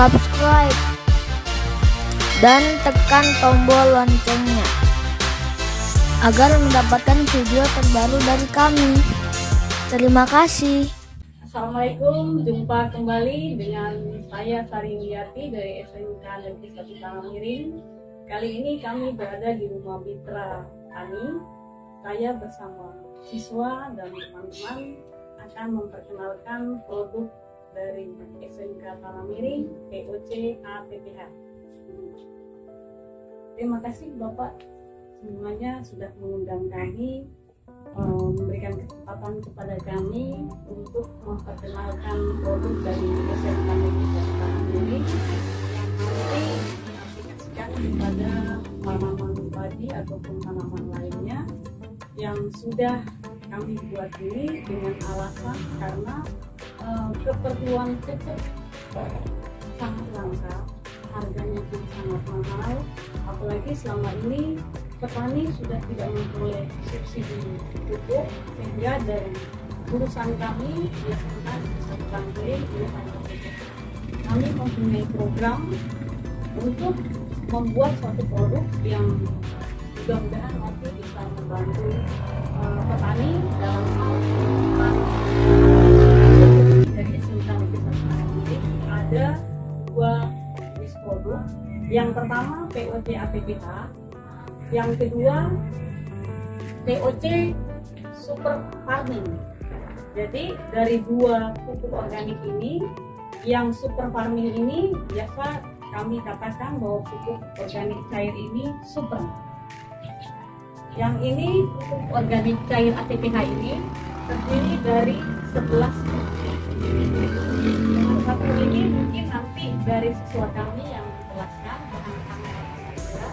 subscribe dan tekan tombol loncengnya agar mendapatkan video terbaru dari kami. Terima kasih. Assalamualaikum, jumpa kembali dengan saya Sari Wiyati dari SMK Negeri 1 Karamiring. Kali ini kami berada di rumah mitra kami. Saya bersama siswa dan teman-teman akan memperkenalkan produk dari SMK Karamiring, POC APPH. Terima kasih Bapak semuanya sudah mengundang kami, memberikan kesempatan kepada kami untuk memperkenalkan produk dari SMK Negeri 1 Karamiring yang nanti diaplikasikan kepada tanaman padi ataupun tanaman lainnya yang sudah kami buat ini dengan alasan karena keperluan pupuk sangat langka, harganya pun sangat mahal, apalagi selama ini petani sudah tidak memperoleh subsidi pupuk, sehingga dari urusan kami biasanya diserahkan ini hanya pupuk. Kami mempunyai program untuk membuat suatu produk yang mudah-mudahan nanti bisa membantu petani dalam hal dari SMK Negeri 1 Karamiring. Ada dua jenis produk. Yang pertama POC APPH, yang kedua POC Super Farming. Jadi dari dua pupuk organik ini, yang Super Farming ini biasa kami katakan bahwa pupuk organik cair ini super. Yang ini pupuk organik cair APPH ini terdiri dari 11 satu ini mungkin nanti dari siswa kami yang menjelaskan bahan-bahannya saja,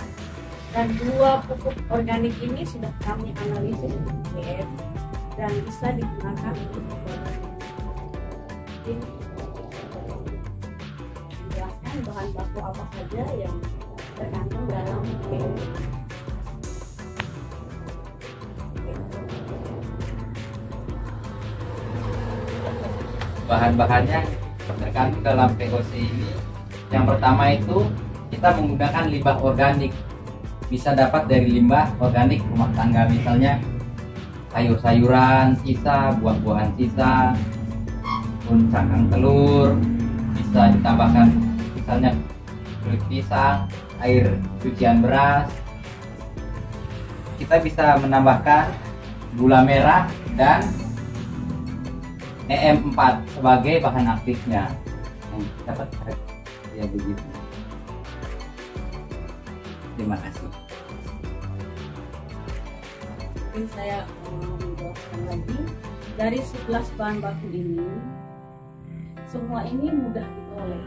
dan dua pupuk organik ini sudah kami analisis UGM dan bisa digunakan untuk menjelaskan bahan baku apa saja yang terkandung dalam POC. Bahan-bahannya terkandung dalam POC ini, yang pertama itu kita menggunakan limbah organik, bisa dapat dari limbah organik rumah tangga, misalnya sayur-sayuran sisa, buah-buahan sisa, pun cangkang telur, bisa ditambahkan misalnya kulit pisang, air cucian beras. Kita bisa menambahkan gula merah dan EM4 sebagai bahan aktifnya yang dapat ya begitu. Terima kasih. Mungkin saya menjelaskan lagi, dari 11 bahan baku ini semua ini mudah diperoleh.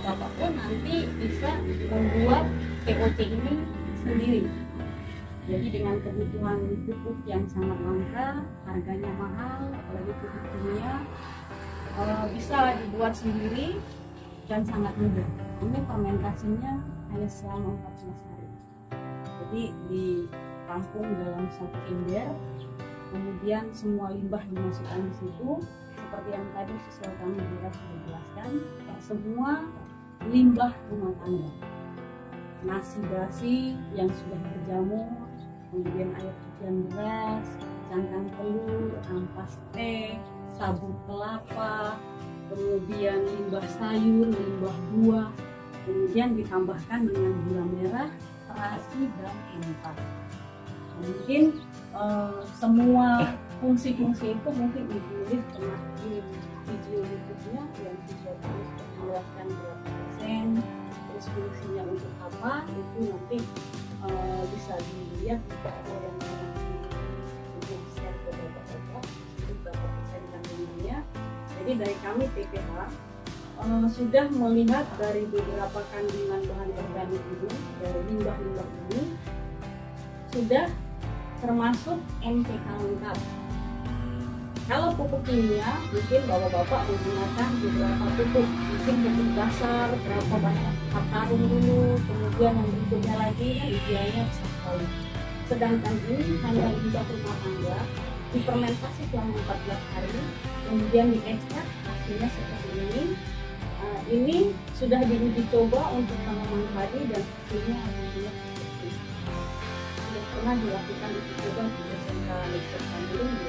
Bapak pun nanti bisa membuat POC ini sendiri. Jadi dengan kebutuhan pupuk yang sangat langka, harganya mahal, apalagi pupuk kimia, bisa dibuat sendiri dan sangat mudah. Ini fermentasinya hanya selama 14 hari. Jadi ditampung dalam satu ember, kemudian semua limbah dimasukkan di situ. Seperti yang tadi siswa kami juga sudah jelaskan, semua limbah rumah tangga, nasi basi yang sudah berjamur, kemudian air cucian beras, cangkang telur, ampas teh, sabun kelapa, kemudian limbah sayur, limbah buah, kemudian ditambahkan dengan gula merah, terasi, dan empat. Mungkin semua fungsi-fungsi itu mungkin ditulis pernah di video YouTube-nya yang sudah menjelaskan berapa persen, terus fungsinya untuk apa, itu nanti bisa dilihat kalau yang untuk share ke bapak-bapak itu berapa persen kandungannya. Jadi dari kami PPH sudah melihat dari beberapa kandungan bahan organik ini, dari limbah-limbah ini sudah termasuk NPK lengkap. Kalau pupuk kimia, mungkin bapak-bapak menggunakan beberapa pupuk, mungkin pupuk dasar, berapa banyak 4 karung dulu, kemudian yang berikutnya lagi biayanya besar sekali. Sedangkan ini hanya limbah rumah tangga, difermentasi selama 14 hari, kemudian diekstrak, hasilnya seperti ini. ini sudah diuji coba untuk tanaman padi dan hasilnya alhamdulillah sudah pernah dilakukan uji coba di SMK Lektor Tanjung di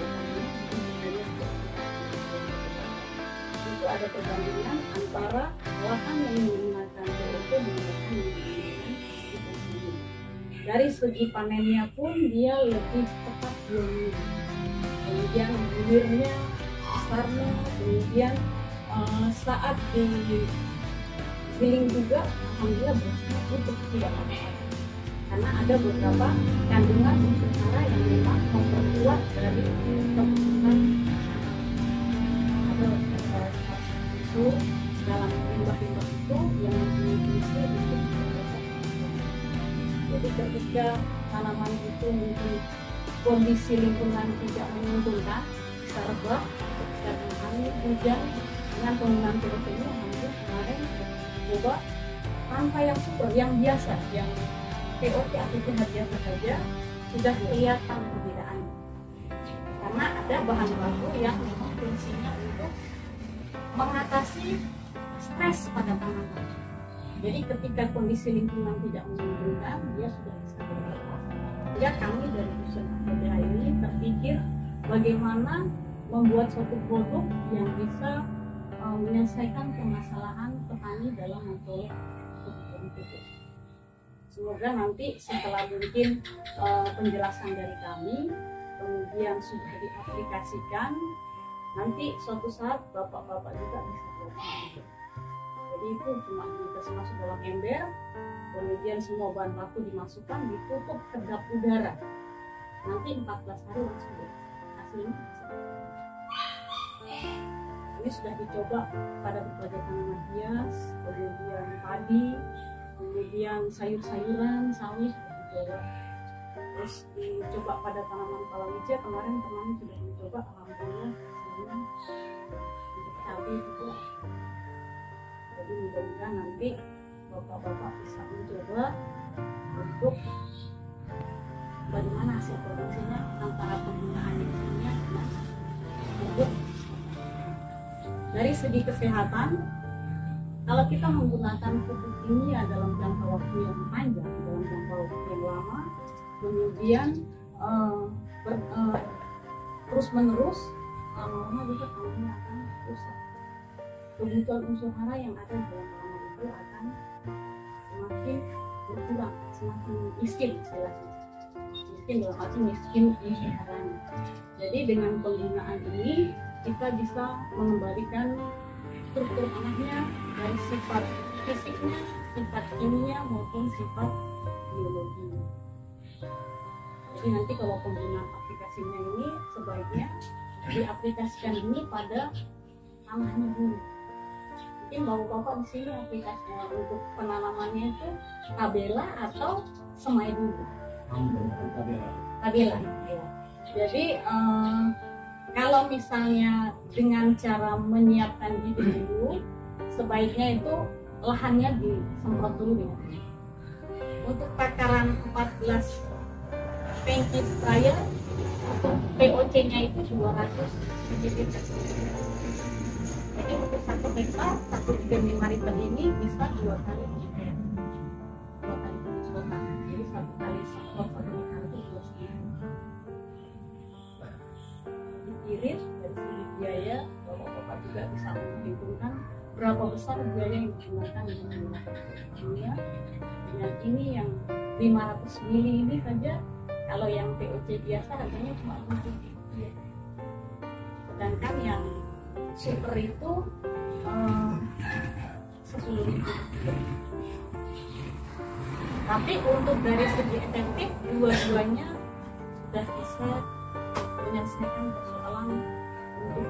itu ada perbandingan antara lahan yang menggunakan POP menggunakan dari segi panennya pun dia lebih cepat 2 minggu, kemudian bibirnya, besarnya, kemudian saat digiling juga alhamdulillah berasnya utuh, tidak apa-apa karena ada beberapa kandungan unsur hara yang memang memperkuat dari kebutuhan ada unsur dalam limbah-limbah itu yang mempunyai fungsi untuk jadi ketika tanaman itu mungkin kondisi lingkungan tidak menguntungkan bisa rebah ketika angin hujan dengan penggunaan POP ini alhamdulillah kemarin coba tanpa yang super, yang biasa, yang POP atau pH biasa saja sudah kelihatan perbedaannya karena ada bahan baku yang memang fungsinya untuk mengatasi stres pada tanaman. Jadi ketika kondisi lingkungan tidak menguntungkan, dia sudah bisa bergerak. Ya kami dari usaha PPH ini terpikir bagaimana membuat suatu produk yang bisa menyelesaikan permasalahan petani dalam memperoleh kebutuhan pupuk. Semoga nanti setelah mungkin penjelasan dari kami, kemudian sudah diaplikasikan, nanti suatu saat bapak-bapak juga bisa belajar. Jadi itu cuma dikasih masuk dalam ember, kemudian semua bahan baku dimasukkan, ditutup kedap udara. Nanti 14 hari langsung hasilnya bisa. Ini sudah dicoba pada berbagai tanaman hias, kemudian padi, kemudian sayur-sayuran, sawi sudah dicoba. Terus dicoba pada tanaman palawija, kemarin sudah dicoba, alhamdulillah hasilnya untuk cabai juga. Jadi mudah-mudahan nanti bapak-bapak bisa mencoba untuk bagaimana hasil produksinya antara penggunaan misalnya dan pupuk. Dari segi kesehatan, kalau kita menggunakan pupuk kimia dalam jangka waktu yang panjang, dalam jangka waktu yang lama, kemudian terus-menerus, lama-lama juga tanamannya akan rusak. Kebutuhan unsur hara yang ada di dalam tanaman itu akan semakin berkurang, semakin miskin istilahnya. Miskin dalam arti miskin unsur haranya. Jadi dengan penggunaan ini kita bisa mengembalikan struktur tanahnya dari sifat fisiknya, sifat kimia maupun sifat biologi. Jadi nanti kalau penggunaan aplikasinya ini sebaiknya diaplikasikan ini pada tanahnya dulu. Mungkin bapak-bapak di sini aplikasinya untuk penanamannya itu tabela atau semai dulu. Tabela. Ya. Jadi kalau misalnya dengan cara menyiapkan bibit dulu, sebaiknya itu lahannya disemprot dulu dengan ini. Untuk takaran 14 tangki sprayer, untuk POC-nya itu 200 ml. Jadi untuk 1 hektar, 1,5 liter ini bisa 2 kali penyemprotan. 2 kali penyemprotan. Jadi 1 kali semprot 1 hektar itu 2,5. Irit dari segi biaya, bapak-bapak juga bisa menghitungkan berapa besar biaya yang digunakan dengan menggunakan kimia. Dengan ini yang 500 ml ini saja, kalau yang POC biasa harganya cuma 50. Sedangkan yang super itu 10.000. Tapi untuk dari segi efektif, dua-duanya sudah bisa menyelesaikan persoalan untuk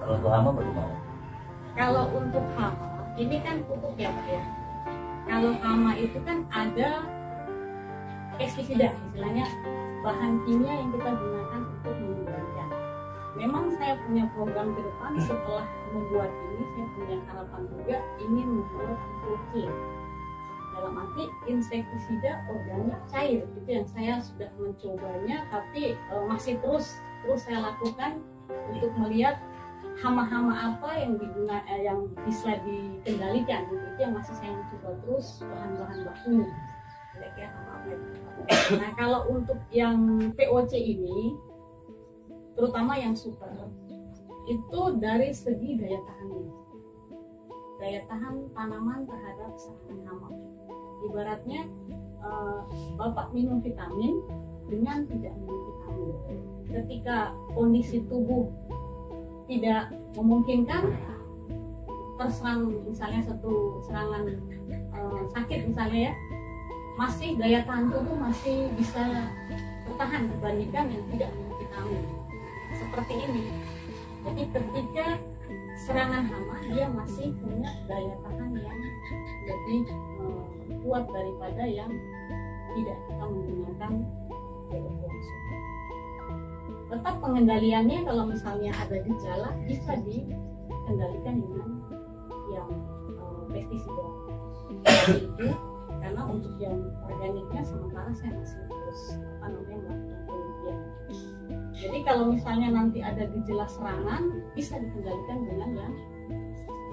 Kalau untuk hama bagaimana? Kalau untuk hama, ini kan pupuk ya Pak ya. Kalau hama itu kan ada pestisida, istilahnya bahan kimia yang kita gunakan untuk mengendalikan. Memang saya punya program ke depan setelah membuat ini, saya punya harapan juga ingin membuat pupuk. dalam arti insektisida organik cair. Itu yang saya sudah mencobanya, tapi masih terus saya lakukan untuk melihat hama-hama apa yang yang bisa dikendalikan. Itu yang masih saya mencoba terus bahan-bahan bakunya. Kira-kira hama apa itu. Nah, kalau untuk yang POC ini, terutama yang super, itu dari segi daya tahannya, daya tahan tanaman terhadap serangan hama. Ibaratnya Bapak minum vitamin dengan tidak minum vitamin. Ketika kondisi tubuh tidak memungkinkan, terserang misalnya satu serangan sakit misalnya ya, masih daya tahan tubuh masih bisa bertahan dibandingkan yang tidak minum vitamin. Seperti ini. Jadi ketika serangan hama, dia masih punya daya tahan yang lebih kuat daripada yang tidak kita menggunakan POC. Tetap pengendaliannya kalau misalnya ada gejala bisa dikendalikan dengan yang pestisida. Itu karena untuk yang organiknya sementara saya masih terus melakukan penelitian. Jadi kalau misalnya nanti ada gejala serangan bisa dikendalikan dengan yang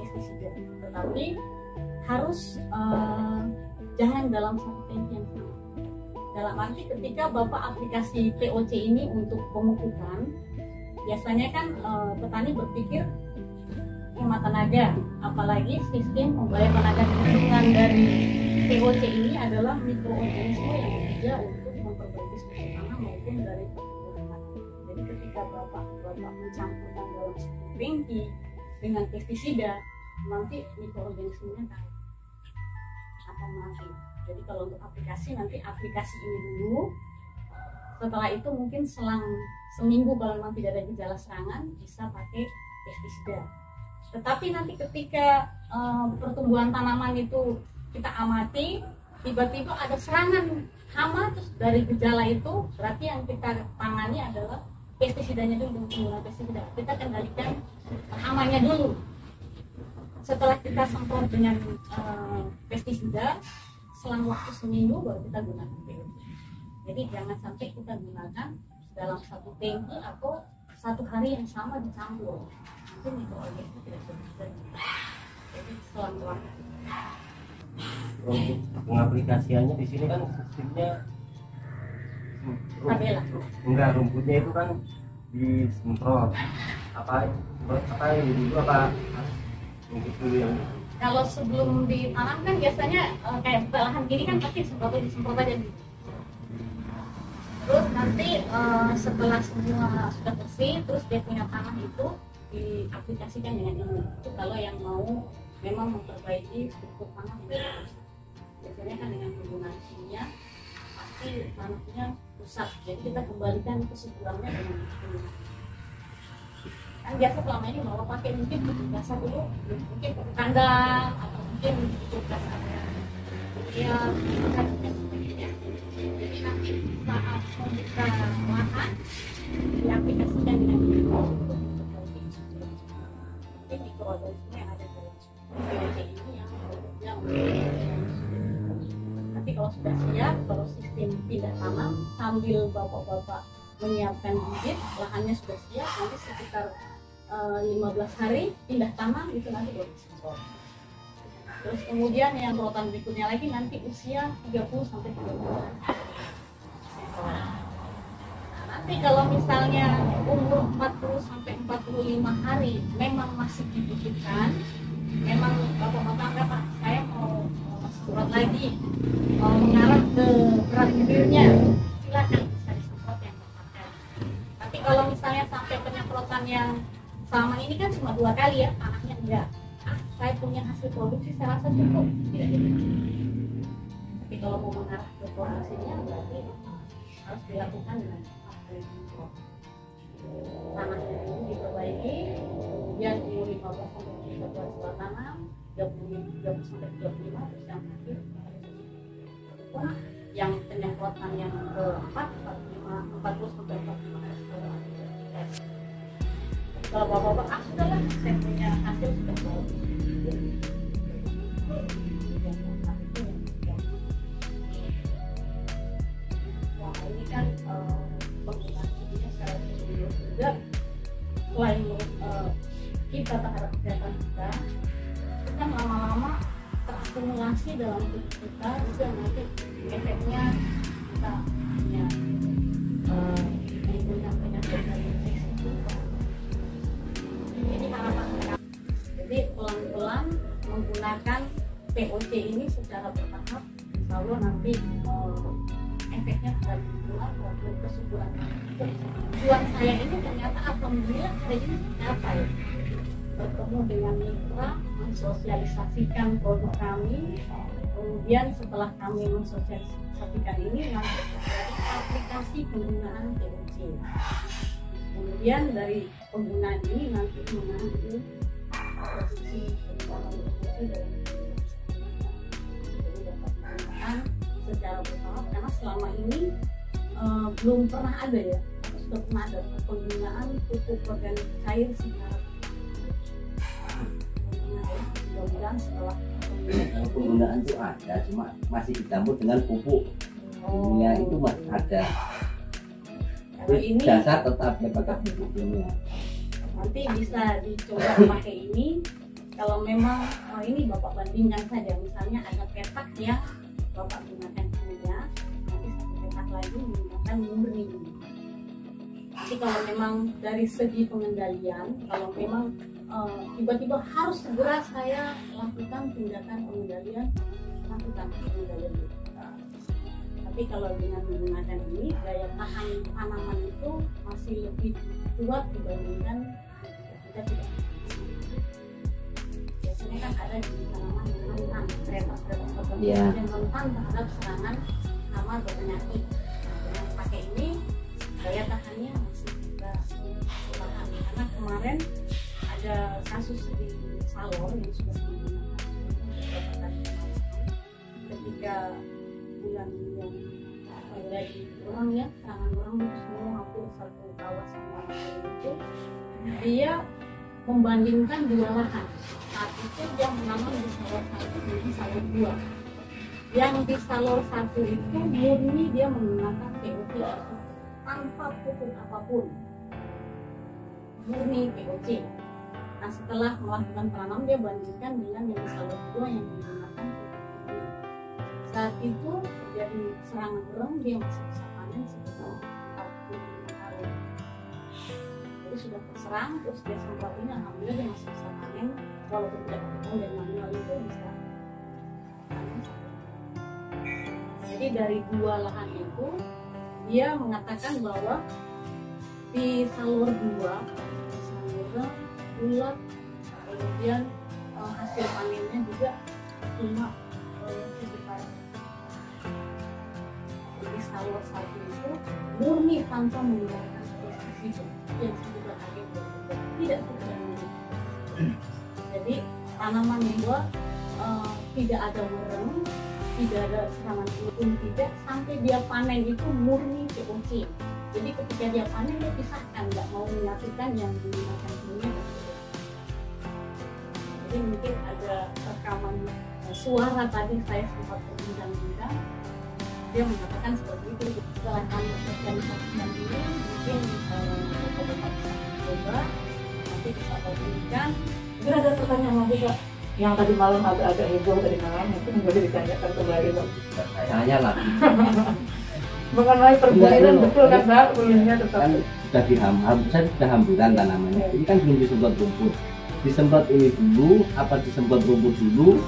pestisida, tetapi harus jangan dalam satu tangki yang sama. Dalam arti ketika Bapak aplikasi POC ini untuk pemupukan, biasanya kan petani berpikir hemat tenaga, apalagi sistem pembayar tenaga lingkungan dari POC ini adalah mikroorganisme yang bekerja untuk memperbaiki struktur tanah maupun dari pertumbuhan. Jadi ketika Bapak mencampurkan dalam satu tangki dengan pestisida, nanti mikroorganismenya akan mati. Jadi kalau untuk aplikasi, nanti aplikasi ini dulu. Setelah itu mungkin selang seminggu kalau memang tidak ada gejala serangan, bisa pakai pestisida. Tetapi nanti ketika pertumbuhan tanaman itu kita amati, tiba-tiba ada serangan hama, terus dari gejala itu berarti yang kita tangani adalah pestisidanya dulu, penggunaan pestisida. Kita kendalikan hamanya dulu. Setelah kita semprot dengan pestisida, selang waktu seminggu baru kita gunakan POC. Jadi jangan sampai kita gunakan dalam satu tangki atau satu hari yang sama dicampur. Mungkin mikroorganisme tidak bisa. Jadi selang waktu. Untuk pengaplikasiannya di sini kan sistemnya tabela. Enggak, rumputnya itu kan disemprot. Apa yang dulu apa rumput dulu yang kalau sebelum ditanam kan biasanya kayak lahan gini kan pasti disemprot aja. Terus nanti setelah semua sudah bersih, terus dia punya tanah itu diaplikasikan dengan ini. Itu kalau yang mau memang memperbaiki struktur tanah itu biasanya kan dengan penggunaan kimia pasti tanahnya rusak. Jadi kita kembalikan kesuburannya dengan kimia. Kan biasa selama ini mau pakai mungkin dasar dulu, mungkin ke kandang atau mungkin untuk dasarnya ya kan. Jadi nanti saat membuka lahan diaplikasikan dengan untuk memperbaiki mungkin mikroorganisme yang ada dalam POC ini yang nanti kalau sudah siap, kalau sistem tidak tanam sambil bapak-bapak menyiapkan bibit, lahannya sudah siap, nanti sekitar 15 hari pindah tanam itu nanti baru disemprot. Terus kemudian yang perotan berikutnya lagi nanti usia 30 sampai 30 hari. Nanti kalau misalnya umur 40 sampai 45 hari memang masih dibutuhkan, memang bapak-bapak enggak Pak, saya mau surat lagi, mau mengarah ke berat bibirnya, silakan bisa disemprot yang tepat. Tapi kalau misalnya sampai penyemprotan yang selama ini kan cuma 2 kali ya, tanahnya enggak. Saya punya hasil produksi, saya rasa cukup. Tidak jadi. Tapi kalau mau mengarah ke produksinya, berarti harus dilakukan dengan tanahnya dulu diperbaiki, kemudian umur 15 sampai 30 setelah tanam, 30 sampai 35, terus yang terakhir yang penyemprotan yang keempat 40 sampai 45 hari setelah. Kalau bapak-bapak sudahlah, saya punya hasil sudah bagus. selain kita terhadap kesehatan kita kan lama-lama terakumulasi dalam tubuh kita, juga nanti efeknya kita punya menimbulkan penyakit dari infeksi kulit. Ini harapan kita. Jadi pelan-pelan menggunakan POC ini secara bertahap, insya Allah nanti efeknya terhadap tubuh kesuburan. Tujuan saya ini ternyata alhamdulillah hari ini tercapai. Bertemu dengan mitra, mensosialisasikan produk kami, kemudian setelah kami mensosialisasikan ini nanti dari aplikasi penggunaan POC. Kemudian dari penggunaan ini nanti mengambil posisi produksi dari secara bertahap, karena selama ini belum pernah ada ya, sudah pernah ada penggunaan pupuk organik cair secara mudah-mudahan setelah penggunaan itu ada, cuma masih dicampur dengan pupuk kimia itu masih ada. Kalau ini Dasar tetap ya pakai pupuk kimia. nanti bisa dicoba pakai ini. Kalau memang ini Bapak bandingkan saja, misalnya ada petak yang Bapak gunakan kimia, nanti satu petak lagi menggunakan murni. Tapi kalau memang dari segi pengendalian, kalau memang tiba-tiba harus segera saya lakukan tindakan pengendalian, lakukan pengendalian. Tapi kalau dengan menggunakan ini, daya tahan tanaman itu masih lebih kuat dibandingkan kita tidak. Biasanya kan ada di tanaman yang rentan, tertentu yang rentan terhadap serangan hama atau penyakit. Nah, dengan pakai ini daya tahannya masih bisa tahan. Karena kemarin ada kasus di Salor yang sudah digunakan ketika bulan yang lagi orang ya, serangan orang itu semua hampir satu kawasan itu, dia membandingkan dua lahan. Saat itu dia menanam di Salor 1 dan di Salor 2. Yang di Salor 1 itu murni dia menggunakan POC tanpa pupuk apapun, murni POC. Nah, setelah melakukan tanam dia bandingkan dengan yang di Salor 2 yang menggunakan pupuk. Saat itu terjadi serangan urang, dia masih bisa panen sekitar 45 hari. Jadi sudah terserang, terus dia semprot ini, alhamdulillah dia masih bisa panen, walaupun tidak ketemu dan manual itu bisa panen. Jadi dari dua lahan itu dia mengatakan bahwa di Salor 2 sayuran, bulat, kemudian hasil panennya juga cuma sekitar. Di Salor 1 itu murni tanpa menggunakan pestisida yang sudah ada, tidak terganggu. Jadi tanaman itu tidak ada mereng, tidak ada serangan pun tidak, sampai dia panen itu murni POC. Jadi ketika dia panen dia pisahkan, nggak mau menyatukan yang menggunakan kimia. Jadi mungkin ada rekaman suara tadi saya sempat berbincang-bincang, dia mengatakan seperti itu. Setelah kami organisasikan ini, mungkin Bapak bisa coba, nanti bisa publikkan. Mungkin ada pertanyaan lagi Pak, yang tadi malam agak-agak heboh tadi malam, mungkin boleh ditanyakan kembali Pak. Tanya lagi. Mengenai perburuan betul kan Pak, bulunya tetap Kan sudah saya sudah hamburan tanamannya. Ini kan belum disemprot rumput. Disemprot ini dulu, apa disemprot rumput dulu?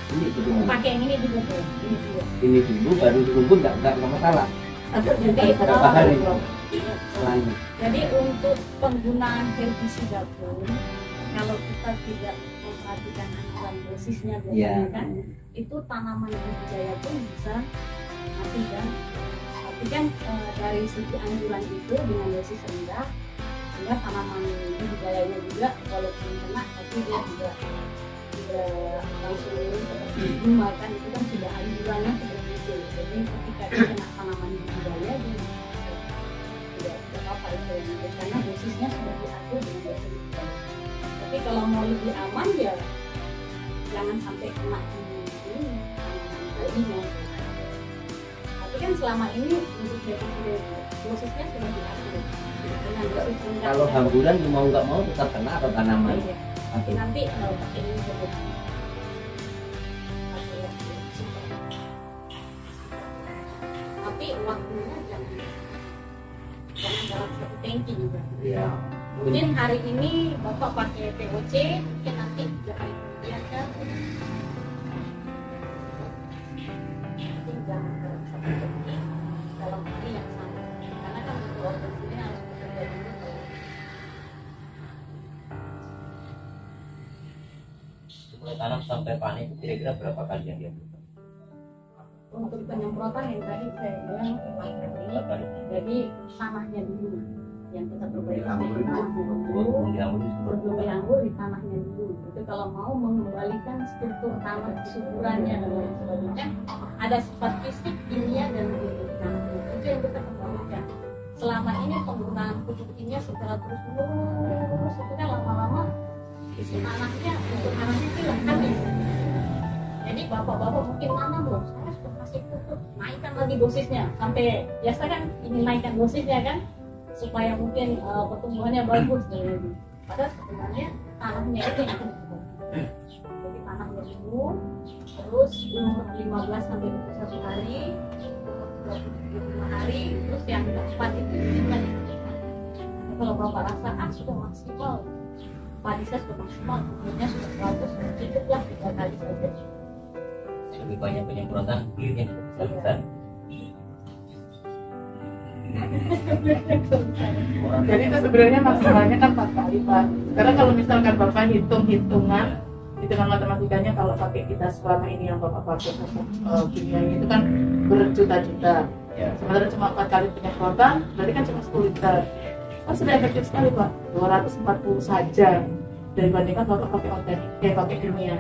Ini bagaimana? Pakai yang ini dulu, ini dulu. Ini dulu baru rumput nggak masalah. Jadi Berapa hari? Selanjutnya. Jadi untuk penggunaan herbisida pun, kalau kita tidak memperhatikan anjuran dosisnya biasanya kan, itu tanaman budidaya pun bisa mati kan. Tapi kan dari segi anjuran itu dengan dosis rendah, sehingga tanaman budidayanya juga walaupun kena, tapi dia tidak langsung seperti bunga kan, itu kan sudah anjurannya seperti itu. Jadi ketika dia kena tanaman budidaya, dia tidak apa-apa itu yang karena dosisnya sudah diatur dengan dosis itu. Tapi kalau mau lebih aman ya jangan sampai kena ini tadinya. Tapi kan selama ini untuk dosisnya sudah diatur. dengan dosis rendah. Kalau hamburan mau nggak mau tetap kena atau tanaman. Iya. Tapi nanti pakai ini sebut. Tapi waktunya jangan dalam satu tangki juga. Iya. Mungkin hari ini Bapak pakai POC, mungkin nanti 3 hari kemudian kan. Mungkin jangan dalam satu tangki dalam hari yang sama. Karena kan untuk organisasinya harus bekerja dulu. Mulai tanam sampai panen itu kira-kira berapa kali yang dia butuh? Untuk penyemprotan yang tadi saya bilang 4 kali. Jadi tanahnya dulu yang kita perbaiki tanahnya dulu. Sebelum dianggur di tanahnya dulu. Itu kalau mau mengembalikan struktur tanah, suburannya dan lain sebagainya, ada sifat fisik, kimia dan tanahnya. Itu yang kita kembalikan. Selama ini penggunaan pupuk kimia secara terus-menerus itu kan lama-lama tanahnya hilang habis. Jadi bapak-bapak mungkin nanam loh, saya sudah kasih pupuk, naikkan lagi dosisnya sampai biasa kan ini naikkan dosisnya kan supaya mungkin pertumbuhannya bagus dan lagi. Padahal sebenarnya tanahnya itu yang harus. Jadi tanahnya dulu, terus umur 15 sampai 21 hari, 25 hari, terus yang keempat itu dimana? Kalau bapak rasa sudah maksimal, padi saya sudah maksimal, umurnya sudah bagus, cukuplah 3 kali saja. Lebih banyak penyemprotan, bibitnya besar-besar. Jadi itu sebenarnya maksimalnya kan 4 kali Pak. Karena kalau misalkan Bapak hitungan matematikanya kalau pakai kita selama ini yang Bapak pakai pupuk kimia itu kan berjuta-juta. Ya. Sementara cuma 4 kali penyemprotan, berarti kan cuma 10 liter. Kan sudah efektif sekali Pak, 240 saja dibandingkan Bapak pakai organik, pakai kimia.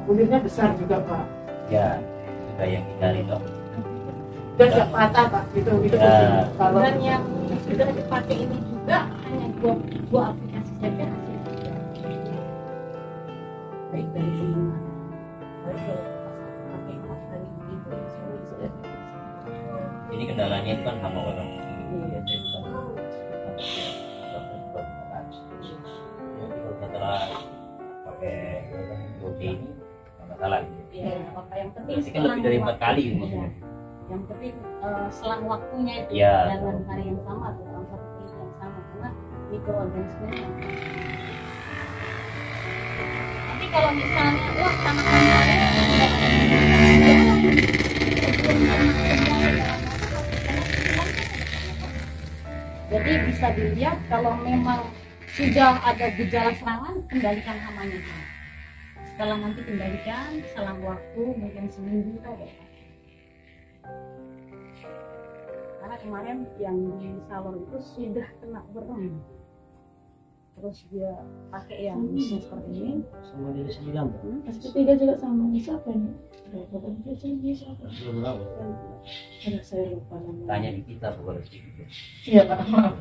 Kulitnya besar juga Pak. Ya, sudah yang dicari dok. Dan nggak patah Pak, gitu Ya. Kalau Dan yang sudah dipakai ini juga hanya dua aplikasi saja hasilnya. Baik dari penggunaan, baik pakai dari itu semua sudah. Jadi kendalanya itu kan hama orang. Iya. Setelah pakai POC ini nggak masalah. Ya, maka yang penting Berarti kan lebih dari 4 kali gitu Iya. maksudnya. Yang penting selang waktunya itu Iya. jangan hari yang sama atau dalam satu hari yang sama karena mikroorganismenya yang sama. Tapi kalau misalnya wah tanaman saya jadi bisa dilihat kalau memang sudah ada gejala serangan, kendalikan hamanya. Setelah nanti kendalikan, selang waktu mungkin seminggu saja. Karena kemarin yang di salon itu sudah kena berem, terus dia pakai yang seperti ini. Sama diri sendiri kan? ketiga juga sama siapa nih? Siapa? Ada saya lupa namanya. Tanya di kita bukan di situ. Iya Pak, maaf.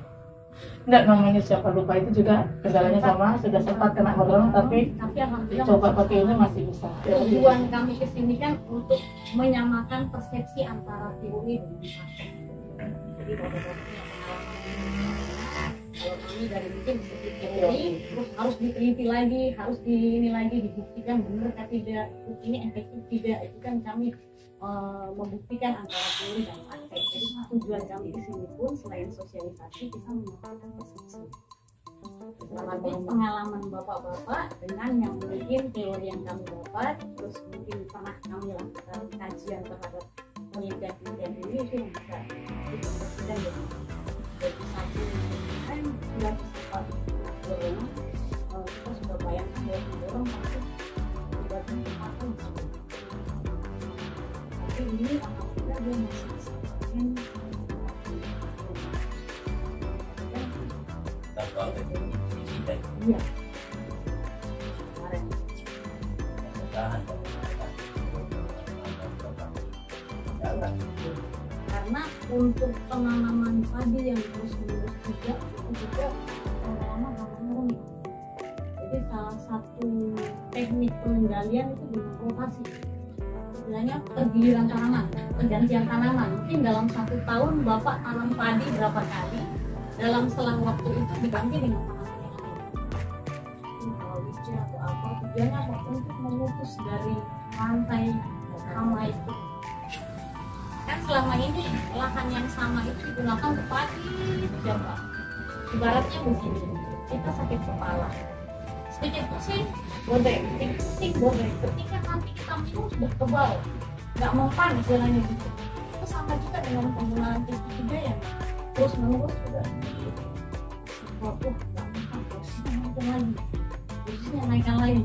Enggak, namanya siapa lupa itu juga kendalanya sama, sudah sempat kena berem tapi alhamdulillah coba pakai ini masih bisa. tujuan kami kesini kan untuk menyamakan persepsi antara teori dan praktek. Jadi bapak-bapak yang pengalaman kalau kami dari mungkin seperti teori terus harus diteliti lagi, harus di ini lagi dibuktikan benar atau tidak, ini efektif tidak, itu kan kami membuktikan antara teori dan praktek. Jadi tujuan kami di sini pun selain sosialisasi kita menyamakan persepsi. Tapi pengalaman bapak-bapak dengan yang mungkin teori yang kami dapat, terus mungkin pernah kami lakukan kajian terhadap penelitian ini itu yang bisa dikonversikan jadi satu kan sudah sempat dorong kita sudah bayangkan bahwa dorong masuk tidak tempatkan tapi ini alhamdulillah dia masih bisa Soal definisi dan iya kemarin tahan. karena untuk penanaman padi yang terus-menerus juga itu juga lama-lama harus rumit. Jadi salah satu teknik pengendalian itu dengan rotasi. istilahnya pergiliran tanaman, pergantian tanaman. Mungkin dalam 1 tahun Bapak tanam padi berapa kali, dalam selang waktu itu diganti dengan tanaman yang lain. Kalau wisja atau apa, tujuannya apa? Untuk memutus dari rantai hama itu. Kan selama ini lahan yang sama itu digunakan untuk padi saja, Pak. Ibaratnya begini, kita sakit kepala, sedikit pusing, bodek, sedikit pusing, bodek. Ketika nanti kita minum sudah kebal, nggak mempan istilahnya gitu. Itu sama juga dengan penggunaan pestisida yang terus menerus sudah sesuatu nggak mempan, dosisnya naikkan lagi, dosisnya naikkan lagi.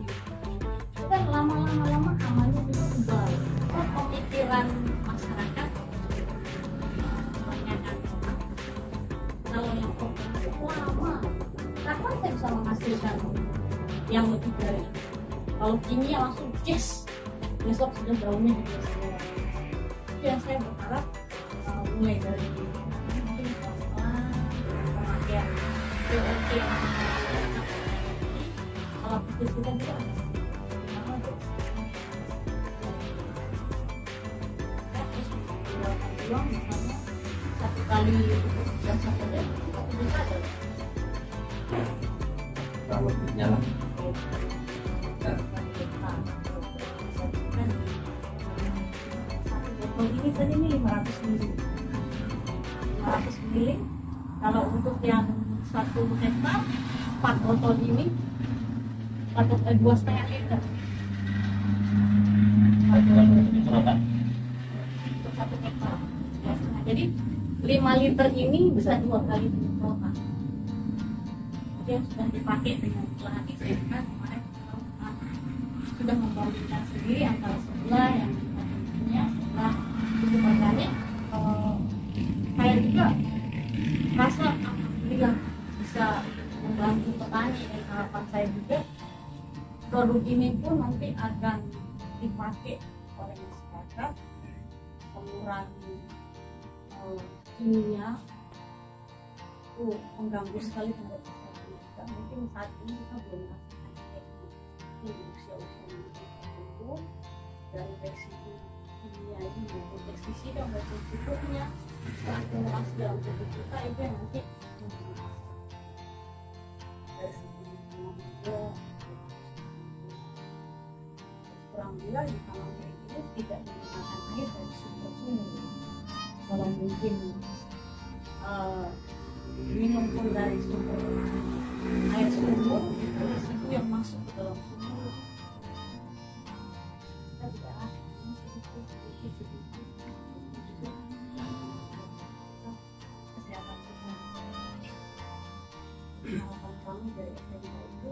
Itu kan lama-lama hamanya bisa kebal. Itu pemikiran masyarakat kebanyakan orang. Kalau yang organik lama, kapan saya bisa menghasilkan yang lebih dari itu? Kalau kimia langsung yes, besok sudah daunnya juga semua. Itu yang saya berharap mulai dari mungkin pemakaian POC kalau pikir kita juga uang misalnya 1 kali jam 1 jam kita bisa ada Kalau nyala. botol ini tadi ini 500 ml. 500 ml. Kalau untuk yang 1 hektar 4 botol ini 2,5 liter. Untuk 1 hektar. Jadi 5 liter ini bisa 2 kali penyemprotan. Yang sudah dipakai dengan lahan SMK kemarin sudah membandingkan sendiri antara sebelah yang punya sebelah pupuk organik. Saya juga merasa alhamdulillah bisa membantu petani, dan harapan saya juga produk ini pun nanti akan dipakai oleh masyarakat, mengurangi kimia itu mengganggu sekali terhadap kesehatan kita. Mungkin saat ini kita belum merasakan di usia-usia tertentu, dan resiko kimia ini maupun pestisida maupun pupuknya terakumulasi dalam tubuh kita itu yang nanti dari segi lingkungan juga. Kurang bila di taman ini tidak menggunakan air dari sumber-sumber. Kalau mungkin minum pun dari sumber air sumur, itu yang masuk ke dalam sumur. Kita tidak ada sedikit kesehatan kita. Harapan kami dari SMK itu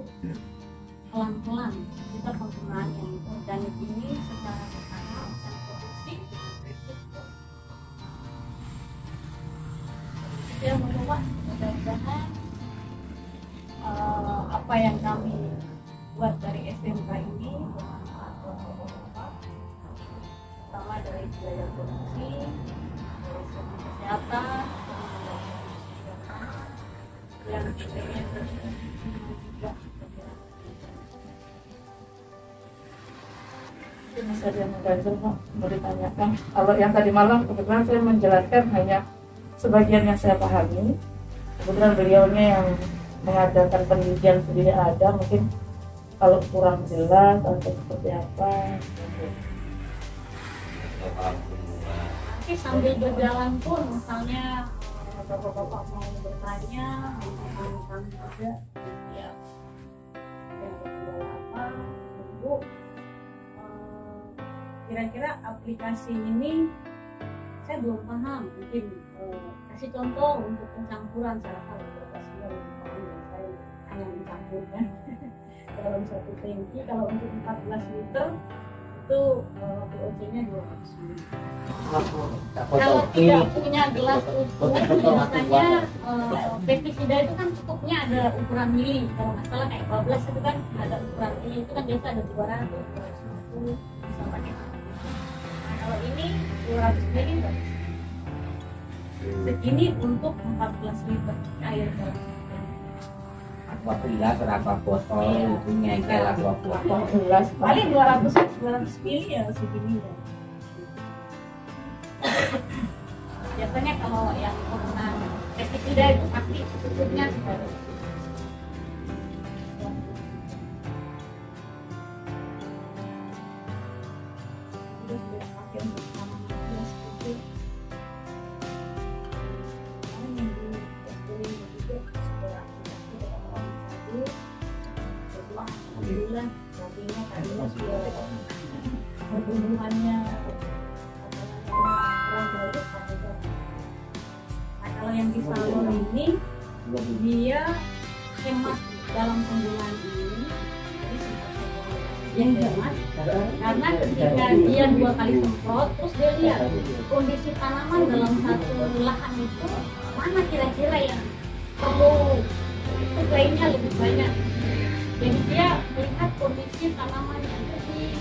pelan-pelan kita penggunaan yang organik ini secara bertahap dan produksi. Kita mencoba, mudah-mudahan apa yang kami buat dari SMK ini bermanfaat buat Bapak, pertama dari biaya produksi, dari segi kesehatan, yang ketiga juga Ini saja yang mau ditanyakan. Kalau yang tadi malam kebetulan saya menjelaskan hanya sebagian yang saya pahami. Kebetulan beliaunya yang mengadakan penelitian sendiri ada, mungkin kalau kurang jelas atau seperti apa. Nanti sambil berjalan pun, misalnya bapak-bapak mau bertanya, mau kami juga, ya, yang berkendala apa, ibu, kira-kira aplikasi ini saya belum paham, mungkin kasih contoh untuk pencampuran. Saya tahu aplikasinya lebih paham dan saya hanya mencampurkan dalam 1 tangki. Kalau untuk 14 liter itu POC-nya 200 ml. Kalau tidak punya gelas ukur, biasanya pestisida itu kan cukupnya ada ukuran mili. Kalau nggak salah kayak 12 itu kan ada ukuran mili, itu kan biasa ada 200, 250 bisa pakai. Kalau ini 200 ml bagus. Segini untuk 14 liter air dalam. Aqua gelas, aqua botol, itu ngengkel aqua botol. Gelas Paling 200 ml ya segini ya. Biasanya kalau yang penggunaan pestisida itu pasti tutupnya sudah. Alhamdulillah, nantinya tadinya sudah pertumbuhannya kurang baik. Nah, kalau yang di salon ini dia hemat dalam penggunaan ini. Yang hemat karena ketika dia 2 kali semprot, terus dia lihat kondisi tanaman dalam satu lahan itu mana kira-kira yang perlu suplainya lebih banyak. Jadi dia melihat kondisi tanaman yang lebih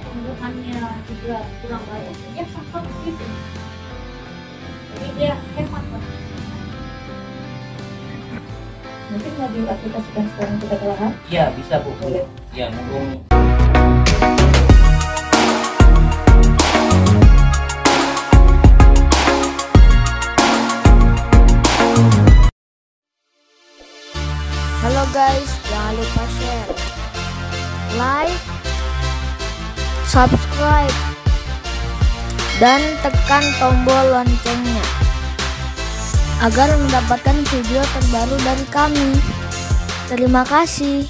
tumbuhannya juga kurang baik, dia semprot begitu. Jadi dia hemat banget. Mungkin mau diaplikasikan sekarang kita ke lahan? Iya bisa Bu. Iya mumpung. Halo guys, jangan lupa share, like, subscribe, dan tekan tombol loncengnya agar mendapatkan video terbaru dari kami. Terima kasih.